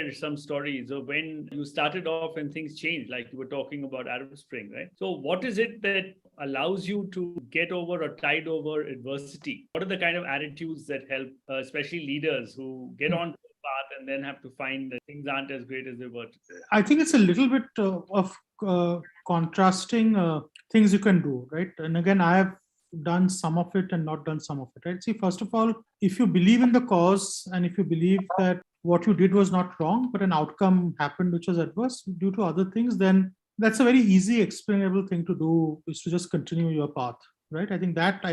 share some stories of when you started off and things changed, like you were talking about Arab Spring, right? So what is it that allows you to get over or tide over adversity? What are the kind of attitudes that help, especially leaders who get on the path and then have to find that things aren't as great as they were? I think it's a little bit of contrasting things you can do, right? And again, I have done some of it and not done some of it, right? See, first of all, if you believe in the cause and if you believe that what you did was not wrong, but an outcome happened which was adverse due to other things, then that's a very easy, explainable thing to do, is to just continue your path, right? I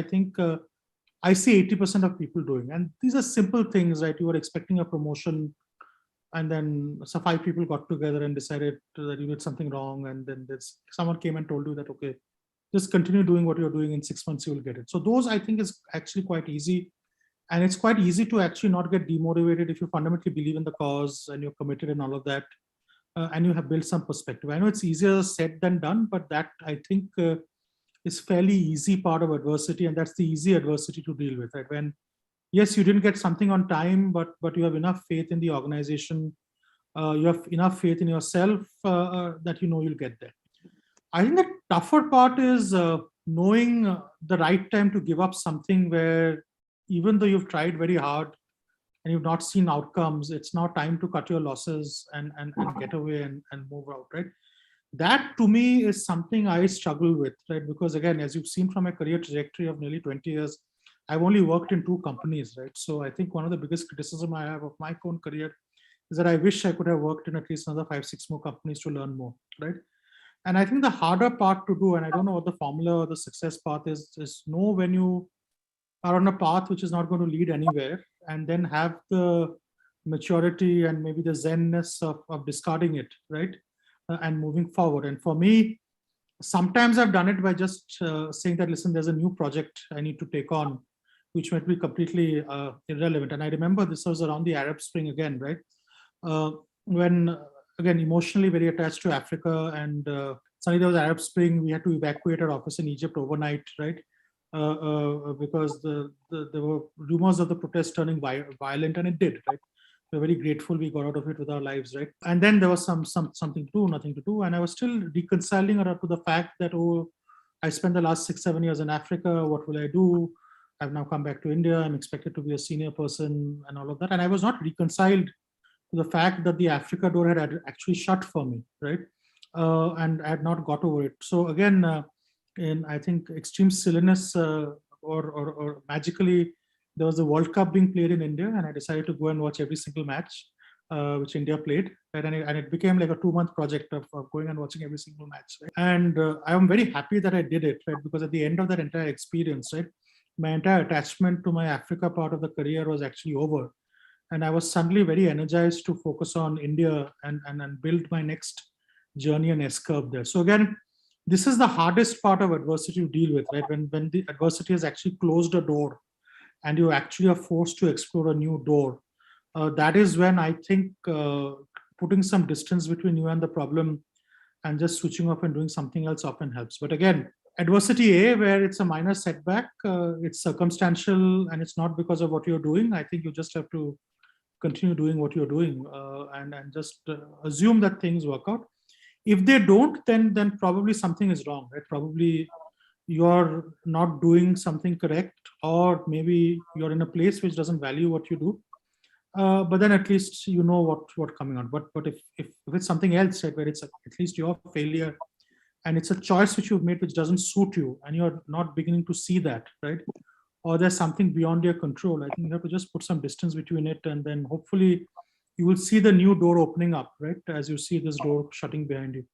think I see 80% of people doing. And these are simple things, right? You were expecting a promotion, and then so 5 people got together and decided that you did something wrong. And then someone came and told you that, okay, just continue doing what you're doing. In 6 months, you will get it. So those, I think, is actually quite easy. And it's quite easy to actually not get demotivated if you fundamentally believe in the cause and you're committed and all of that. And you have built some perspective. I know it's easier said than done, but that, I think, is fairly easy part of adversity. And that's the easy adversity to deal with, right? When, yes, you didn't get something on time, but you have enough faith in the organization, you have enough faith in yourself that you know you'll get there. I think the tougher part is knowing the right time to give up something where, even though you've tried very hard and you've not seen outcomes, it's now time to cut your losses and get away and move out, right? That, to me, is something I struggle with, right? Because again, as you've seen from my career trajectory of nearly 20 years, I've only worked in 2 companies, right? So I think one of the biggest criticism I have of my own career is that I wish I could have worked in at least another 5, 6 more companies to learn more, right? And I think the harder part to do, and I don't know what the formula or the success path is know when you are on a path which is not going to lead anywhere, and then have the maturity and maybe the zenness of discarding it, right? And moving forward. And for me, sometimes I've done it by just saying that, listen, there's a new project I need to take on, which might be completely irrelevant. And I remember this was around the Arab Spring again, right? When, again, emotionally very attached to Africa, and suddenly there was Arab Spring, we had to evacuate our office in Egypt overnight, right? Because there were rumors of the protest turning violent, and it did, right? We're very grateful we got out of it with our lives, right? And then there was something to do, nothing to do. And I was still reconciling to the fact that, oh, I spent the last 6, 7 years in Africa. What will I do? I've now come back to India. I'm expected to be a senior person and all of that. And I was not reconciled to the fact that the Africa door had actually shut for me, right? And I had not got over it. So again, in, I think, extreme silliness or magically, there was a World Cup being played in India, and I decided to go and watch every single match which India played, right? And it became like a 2-month project of going and watching every single match, right? And I am very happy that I did it, right? Because at the end of that entire experience, right, my entire attachment to my Africa part of the career was actually over, and I was suddenly very energized to focus on India and build my next journey and S-curve there. So again, this is the hardest part of adversity to deal with, right? When the adversity has actually closed a door, and you actually are forced to explore a new door. That is when I think putting some distance between you and the problem and just switching off and doing something else often helps. But again, adversity where it's a minor setback, it's circumstantial and it's not because of what you're doing. I think you just have to continue doing what you're doing and just assume that things work out. If they don't, then probably something is wrong, right? Probably you're not doing something correct, or maybe you're in a place which doesn't value what you do. But then at least you know what coming on. But if it's something else, right, where it's at least your failure, and it's a choice which you've made which doesn't suit you, and you're not beginning to see that, right? Or there's something beyond your control. I think you have to just put some distance between it, and then hopefully you will see the new door opening up, right? As you see this door shutting behind you.